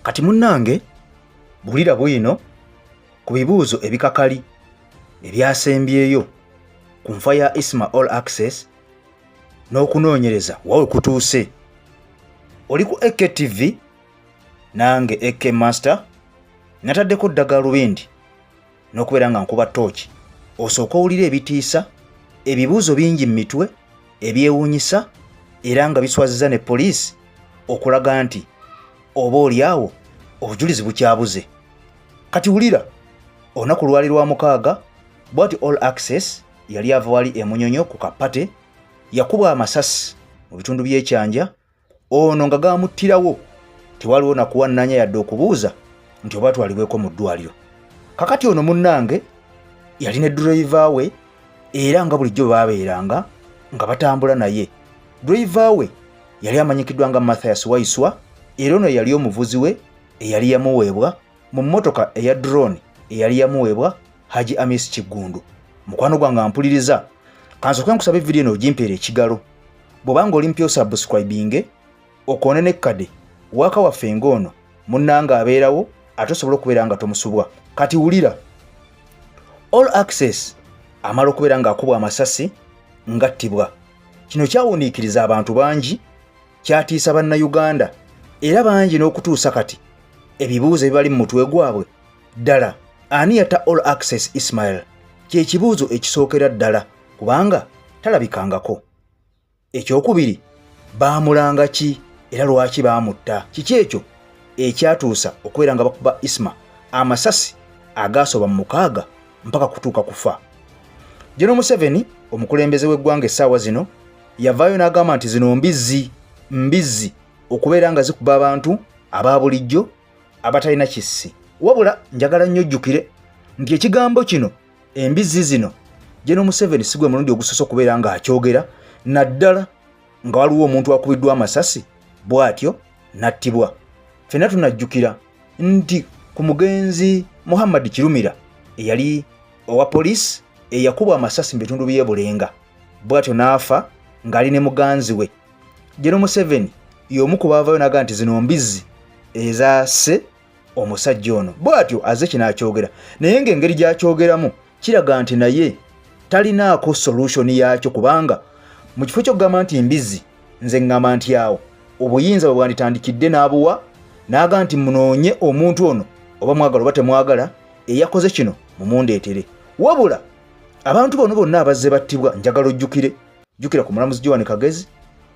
Kati munnange bulira bwino ku bibuuzo ebikakali ebyasembyeyo ku nfa ya Isma Olaxess n'okunoonyereza wawe kutuuse. Oli ku AK TV nange AK Master nataddeko ddagala lubindi n'okubeera nga nkuba tooki osooka owulira ebitiisa, ebibuuzo bingi mu mitwe ebyewuunyisa era nga biswaziza ne poliisi okulaga nti oba oli awo obujulizi bukyabuze. Kati wulira olunaku lwali lwa mukaaga bw'ati Olaxess yali ava wali emunyonyo ku kapate yakubwa amasasi mu bitundu by'ekyanja, ono nga gamuttirawo tewaliwo nakuwannanya yadde okubuuza nti oba twalibweko mu ddwaliro. Kakati ono munnange yali ne driver we era nga bulijjo bwe baabeeranga nga batambula naye. Driver we yali amanyikiddwa nga Mathias Waiswa era ono yali omuvuzi we eyali yamuweebwa mu mmotoka eya drone eyali yamuweebwa Haji Amis Kigundu. Mukwano gwange ampuliriza kansooke nkusaba vidiyo eno ogimpeera ekigalo. Bw'obanga oli mpya subscribing okoone nekkade waka waffe ng'ono munnange abeerawo ate osobola okubeera nga tomusubwa. Kati wulira Olaxess amala okubeera ng'akubwa amasasi ngattibwa. Kino kyawuniikiriza abantu bangi, kyatiisa bannayuganda era bangi n'okutuusa kati ebibuuzo ebibali mu mutwe gwabwe ddala ani yatta Olaxess Ismail kye kibuuzo ekisookera ddala kubanga talabikangako. Ekyokubiri, baamulanga ki era lwaki baamutta? Kiki ekyo ekyatuusa okubeera nga bakuba Isma amasasi agaasoba mu 6 mpaka kutuuka kufa. General Museveni omukulembeze w'eggwanga essaawa zino yavaayo n'agamba nti zino mbizzi okubeera nga zikuba abantu aba bulijjo abatalina kissi. Wabula njagala nnyo ojjukire nti ekigambo kino embizzi zino General Museveni si gwe mulundi ogusoose okubeera nga akyogera, naddala nga waliwo omuntu akubiddwa amasasi bw'atyo nattibwa. Ffenna tunajjukira nti ku mugenzi Muhammad Kirumira eyali owa poliisi eyakubwa amasasi mu bitundu by'e Bulenga bw'atyo n'afa ng'ali ne muganzi we. General Museveni y'omu ku baavaayo n'agamba nti zino mbizzi ezaase omusajja ono bw'atyo azze kinaakyogera, naye ng'engeri gy'akyogeramu kiraga nti naye talinaako solution yaakyo kubanga mu kifo ky'okugamba nti mbizzi nze ngamba nti awo obuyinza bwe bwanditandikidde n'abuwa n'agamba nti munoonye omuntu ono oba mwagala oba temwagala eyakoze kino mumundeetere. Wabula abantu bano bonna abazze battibwa njagala ojjukira ku mulamuzi Joan Kagezi,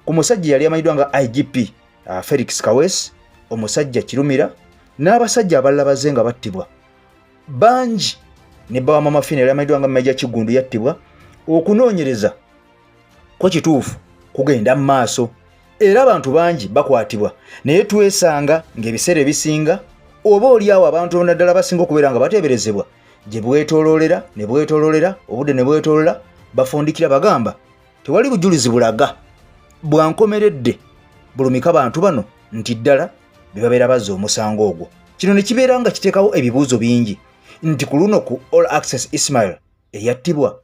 ku musajja yali amanyiddwa nga IGP Felix Kaweesi, omusajja Kirumira n'abasajja abalala bazze nga battibwa bangi, ne bba wa Mama Fina yali amanyiddwa nga Major Kigundu yattibwa. Okunoonyereza ko kituufu kugenda mu maaso era abantu bangi bakwatibwa, naye twesanga ng'ebiseera ebisinga oba oli awo abantu bonna ddala basinga okubeera nga bateeberezebwa gye bwetooloolera ne bwetooloolera obudde ne bwetoolola bafundikira bagamba tewali bujulizi bulaga bwankomeredde bulumika bantu bano nti ddala be babeera bazza omusango ogwo. Kino ne kibeera nga kiteekawo ebibuuzo bingi nti ku luno ku Olaxess Ismail eyattibwa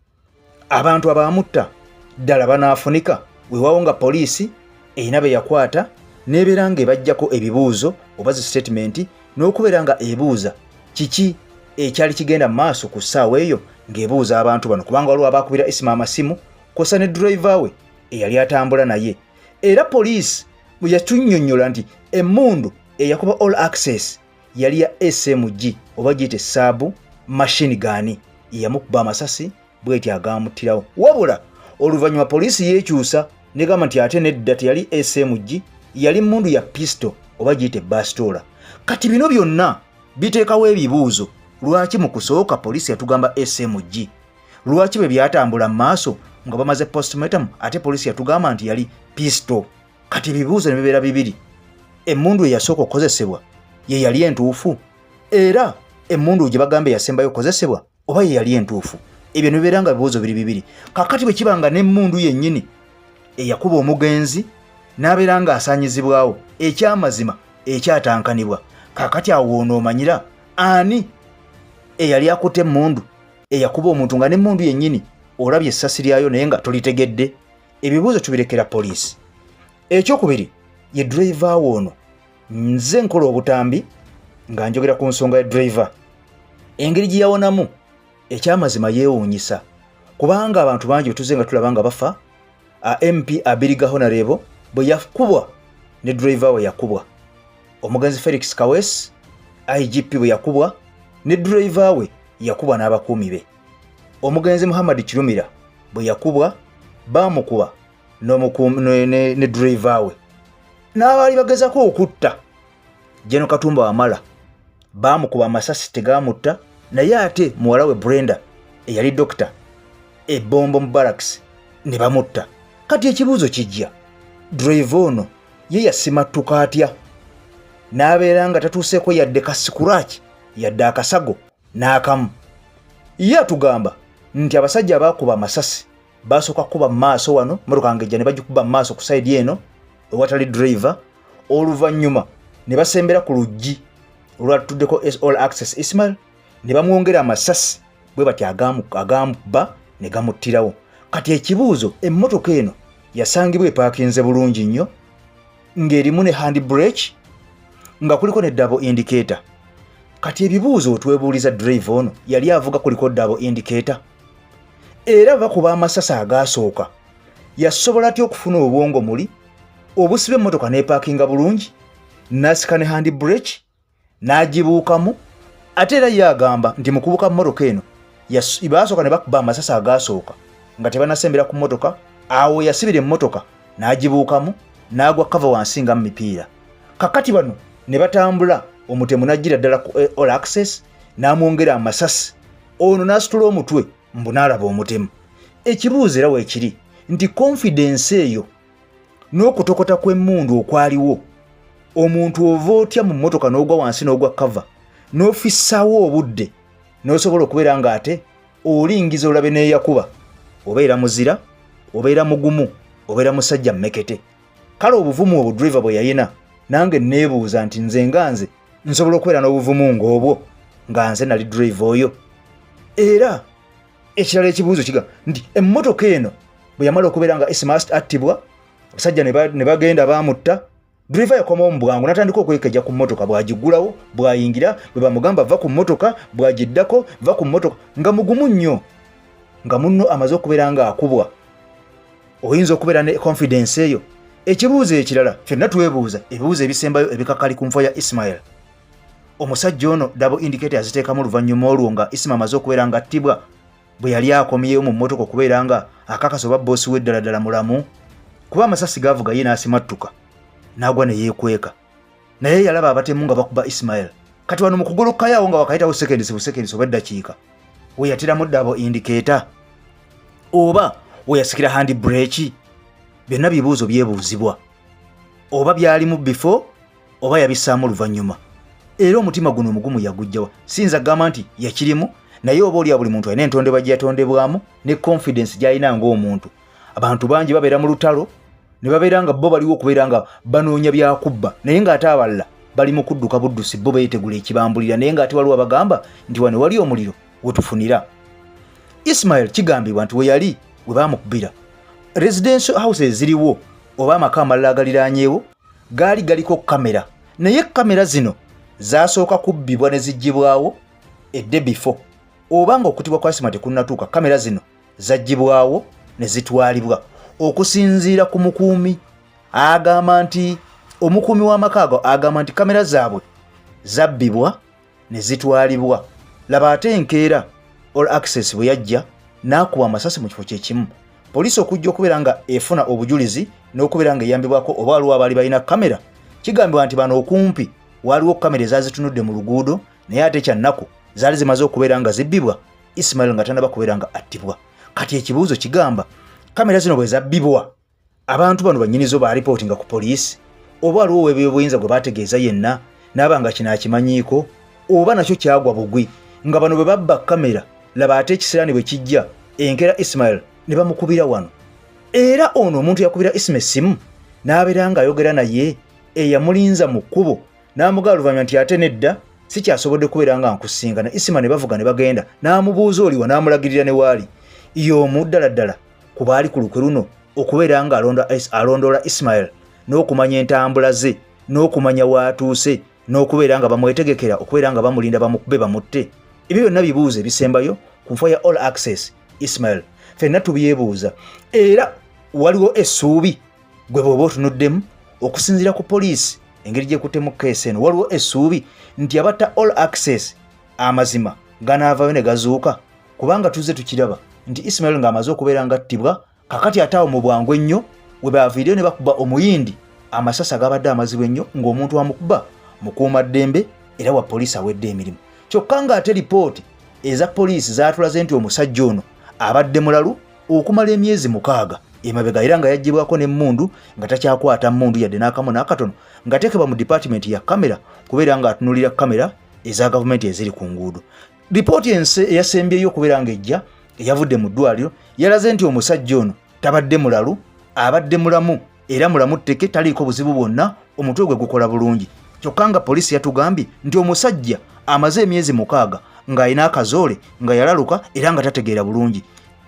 abantu abaamutta ddala banaafunika weewaawo nga poliisi erina be yakwata n'ebeera nga ebajjako ebibuuzo oba zi statement n'okubeera nga ebuuza kiki ekyali kigenda mu maaso ku ssaawa eyo ng'ebuuza abantu bano kubanga waliwo abaakubira Isma amasimu kw'ossa ne driver we eyali atambula naye. Era poliisi bwe yatunnyonnyola nti emmundu eyakuba Olaxess yali ya SMG oba giyite saabu machine gun yamukuba amasasi bw'eti agaamuttirawo. Wabula oluvannyuma poliisi yeekyusa negamba nti ate nedda teyali SMG yali mmundu ya pistol oba giyite bastola. Kati bino byonna biteekawo ebibuuzo. Lwaki mu kusooka poliisi yatugamba SMG? Lwaki bwe byatambula mu maaso nga bamaze postmortem ate poliisi yatugamba nti yali pistol? Kati ebibuuzo ne bibeera bibiri. Emmundu eyasooka okukozesebwa ye yali entuufu era emmundu gye bagamba eyasembayo okukozesebwa oba ye yali entuufu? Ebyo ne bibeera nga bibuuzo biri. Kakati bwe kibanga n'emmundu yennyini eyakuba omugenzi n'abeera nga asaanyizibwawo ekyamazima ekyatankanibwa, kakati awo onoomanyira ani eyali akutte emmundu eyakuba omuntu nga n'emmundu yennyini olabye essasi lyayo naye nga tolitegedde? Ebibuuzo tubirekera poliisi. Ekyokubiri ye driver ono nze nkola obutambi nga njogera ku nsonga ya driver engeri gye yawonamu ekyamazima yeewuunyisa kubanga abantu bangi betuze nga tulaba nga bafa MP Abiriga Honorable bwe yakubwa ne driver we yakubwa omugenzi Felix Kawes IGP bwe yakubwa ne driver we yakubwa n'abakuumi be omugenzi Muhammad Kirumira bwe yakubwa bamukuba ne driver we n'abaali bagezako okutta Jeno Katumba Wamala bamukuba amasasi tegamutta naye ate muwala we Brenda eyali dokita ebombo mu barracks ne bamutta kati ekibuuzo kijja driver ono ye yasimattuka atya n'abeera nga tatuuseeko yadde kasikuraaki yadde akasago n'akamu ye atugamba nti abasajja abaakuba amasasi basooka kuba mu maaso wano motoka ngejja ne bagikuba mu maaso ku sayidi eno ewatali driver oluvannyuma ne basembera ku luggi olwatuddeko Olaxess Ismail ne bamwongera amasasi bwe bati agamuba ne gamuttirawo kati ekibuuzo emmotoka eno yasangibwa epaakinze bulungi nnyo ng'erimu ne handbrake nga kuliko ne double indicator kati ebibuuzo otwebuuliza driver ono yali avuga kuliko double indicator era bakuba amasasi agaasooka yasobola atya okufuna obwongo muli obusiba emmotoka n'epaakinga bulungi n'asika ne handbrake n'agibuukamu ate era ye agamba nti mu kubuuka mmotoka eno baasooka ne bakuba amasasi agaasooka nga tebanasembera ku mmotoka awo yasibira emmotoka n'agibuukamu n'agwa kava wansi nga mu mipiira kakati bano ne batambula omutemu n'ajjira ddala ku Olaxess n'amwongera amasasi ono n'asitula omutwe mbu n'alaba omutemu ekibuuzo era weekiri nti confidence eyo n'okutokota kw'emmundu okwaliwo omuntu ova otya mu mmotoka n'ogwa wansi n'ogwa kava n'ofissaawo obudde n'osobola okubeera nga ate olingiza olabe n'eyakuba obeera muzira obeera mugumu obeera musajja mmekete kale obuvumu obwo driver bwe yayina nange neebuuza nti nze nga nze nsobola okubeera n'obuvumu ng'obwo nga nze nali driver oyo era ekirala ekibuuzo kiga nti emmotoka eno bwe yamala okubeera nga Ismast attibwa abasajja ne bagenda baamutta driver yakomawo mu bwangu n'atandika okwekejja ku mmotoka bw'agiggulawo bw'ayingira bwe bamugamba va ku mmotoka bw'agiddako va ku mmotoka nga mugumu nnyo nga munno amaze okubeera nga akubwa oyinza okubeera ne confidence eyo ekibuuzo ekirala ffenna twebuuza ebibuuzo ebisembayo ebikakali ku nfa ya Ismail omusajja ono double indicator yaziteekamu oluvannyuma olwo nga Ismail amaze okubeera nga attibwa bwe yali akomyewo mu mmotoka okubeera nga akakasa oba boosi we ddala mulamu kuba amasasi gaavuga ye n'asimattuka n'agwa ne yeekweka naye yalaba abatemu nga bakuba Ismail kati wano mu kugolokayawo nga wakayitawo seconds oba eddakiika we yatiramu double indicator oba we yasikira handbrake byonna bibuuzo byebuuzibwa oba byalimu before oba yabissaamu oluvannyuma era omutima guno omugumu yagujjawa sinza gamba nti yakirimu naye oba olya buli muntu alina entondebwa gye yatondebwamu ne confidence gy'alina ng'omuntu abantu bangi babeera mu lutalo ne babeera nga bo baliwo okubeera nga banoonya byakubba naye ng'ate abalala bali mu kudduka buddusi bo beetegula ekibambulira naye ng'ate waliwo abagamba nti wano wali omuliro wetufunira Ismail kigambibwa nti we yali we baamukubira residential houses ziriwo oba amaka amalala agaliraanyeewo galiko kamera naye kamera zino zaasooka kubbibwa ne ziggyibwawo edde before oba nga okutibwa kwa Ismail tekunnatuuka kamera zino zaggyibwawo ne zitwalibwa okusinziira ku mukuumi agamba nti omukuumi w'amaka ago agamba nti kamera zaabwe zabbibwa ne zitwalibwa laba ate enkeera Olaxess bwe yajja n'akuba amasasi mu kifo kyekimu poliisi okujja okubeera nga efuna obujulizi n'okubeera nga eyambibwako oba waliwo abaali balina kamera kigambibwa nti bano okumpi waliwo kamera ezazitunudde mu luguudo naye ate kyannaku zaali zimaze okubeera nga zibbibwa Ismail nga tannaba kubeera nga attibwa kati ekibuuzo kigamba kamera zino bwe zabbibwa abantu bano bannyinizo baalipotinga ku poliisi oba waliwo w'ebyobuyinza gwe baategeeza yenna n'aba nga kino akimanyiiko oba nakyo kyagwa bugwi nga bano bwe babba kamera laba ate ekisiraani bwe kijja enkeera Ismail ne bamukubira wano era ono omuntu yakubira Ismail simu n'abeera ng'ayogera naye eyamulinza mu kkubo n'amugaa luvannyuma nti ate nedda si kyasobodde kubeera nga nkusinga ne Ismail ne bavuga ne bagenda n'amubuuza oliwa n'amulagirira ne waali y'omu ddala ku baali ku lukwe luno okubeera nga alondoola Ismail n'okumanya entambula ze n'okumanya waatuuse n'okubeera nga bamwetegekera okubeera nga bamulinda bamukube bamutte. Ebyo byonna bibuuzo ebisembayo ku nfa ya Olaxess Ismail. Ffenna tubyebuuza era waliwo essuubi gwe bw'oba otunuddemu okusinziira ku poliisi engeri gyekuttemu keesi eno, waliwo essuubi nti abatta Olaxess amazima ganaavayo ne gazuuka, kubanga tuzze tukiraba nti Ismail ng'amaze okubeera ngattibwa kakati ate awo mu bwangu ennyo we baaviireyo ne bakuba omuyindi amasasi agabadde amazibu ennyo ng'omuntu amukuba mukuumaddembe era wa poliisi awedde emirimu. Kyokka ng'ate lipooti eza poliisi zaatulaze nti omusajja ono abadde mulalu okumala emyezi 6 emabega era nga yaggyibwako n'emmundu nga takyakwata mmundu yadde n'akamu n'akatono ng'ateekebwa mu dipaatimenti ya kamera kubeera ng'atunulira kamera eza gavumenti eziri ku nguudo. Lipooti eyasembyeyo okubeera ng'ejja eyavudde mu ddwaliro yalaze nti omusajja ono tabadde mulalu, abadde mulamu era mulamu tteke, taliiko buzibu bwonna, omutwe gwe gukola bulungi. Kyokka nga poliisi yatugambye nti omusajja amaze emyezi 6 ng'alina akazoole nga yalaluka era nga tategeera bulungi.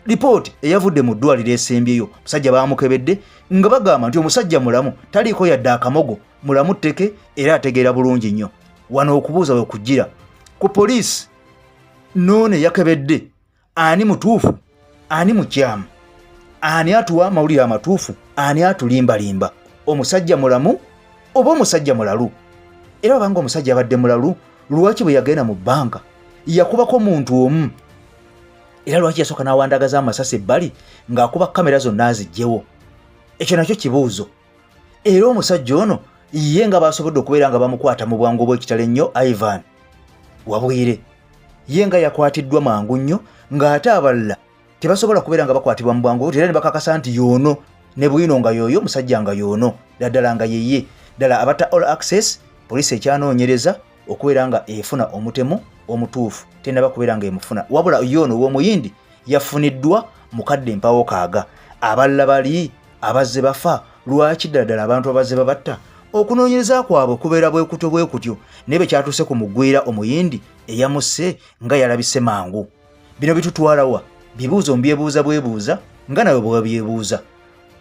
Lipooti eyavudde mu ddwaliro esembyeyo musajja baamukebedde nga bagamba nti omusajja mulamu, taliiko yadde akamogo, mulamu tteke era ategeera bulungi nnyo. Wano okubuuza we kujjira ku poliisi noone yakebedde ani mutuufu, ani mukyamu, ani atuwa amawulire amatuufu, ani atulimbalimba, omusajja mulamu oba omusajja mulalu? Era obanga omusajja abadde mulalu, lwaki bwe yagenda mu bbanka yakubako muntu omu, era lwaki yasooka n'awandagaza amasasi ebbali ng'akuba kamera zonna azigyewo? Ekyo nakyo kibuuzo. Era omusajja ono ye nga baasobodde okubeera nga bamukwata mu bwangu bw'ekitalo ennyo Ivan Wabwire, ye nga yakwatiddwa mangu nnyo ng'ate abalala tebasobola kubeera nga bakwatibwa mu bwangu era ne bakakasa nti yoono ne bwino nga yooyo, musajja nga yoono ddala nga yeye ddala abatta Olaxess. Poliisi ekyanoonyereza okubeera nga efuna omutemu omutuufu tennaba kubeera nga emufuna, wabula yoono w'omuyindi yafuniddwa mukadde empawo kaaga. Abalala bali abazze bafa. Lwaki ddala abantu abazze babatta? Okunoonyereza kwabwe kubeera bwe kutyo ne bwe kyatuuse ku mugwira omuyindi eyamusse nga yalabise mangu. Bino bitutwalawa bibuuzo mbyebuuza bwebuuza nga nawe bwe byebuuza.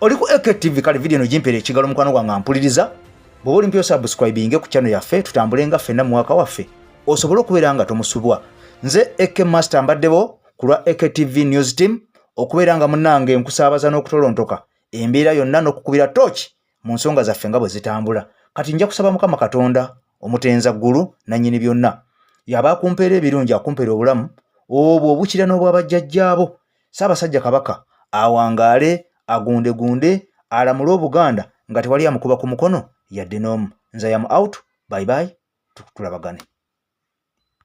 Oli ku AKTV, kale video eno gimpeera ekigalo mukwano gwange ampuliriza. Bw'oba olimpyo subscribinge ku channel yaffe tutambule nga ffenna mu mwaka waffe osobole okubeera nga tomusubwa. Nze AK Master mbaddebo ku lwa AKTV News Team okubeera nga munnange nkusaabaza n'okutolontoka embeera yonna n'okukubira tooki mu nsonga zaffe nga bwe zitambula. Kati nja kusaba Mukama Katonda omutenza ggulu nannyini byonna yaba akumpeera ebirungi, akumpeera obulamu obwo obukira n'obwabajjajjaabo. Ssaabasajja Kabaka awangaale, agundegunde, alamule Obuganda nga tewali amukuba ku mukono yadde n'omu. Nze am out, bye bye, tulabagane.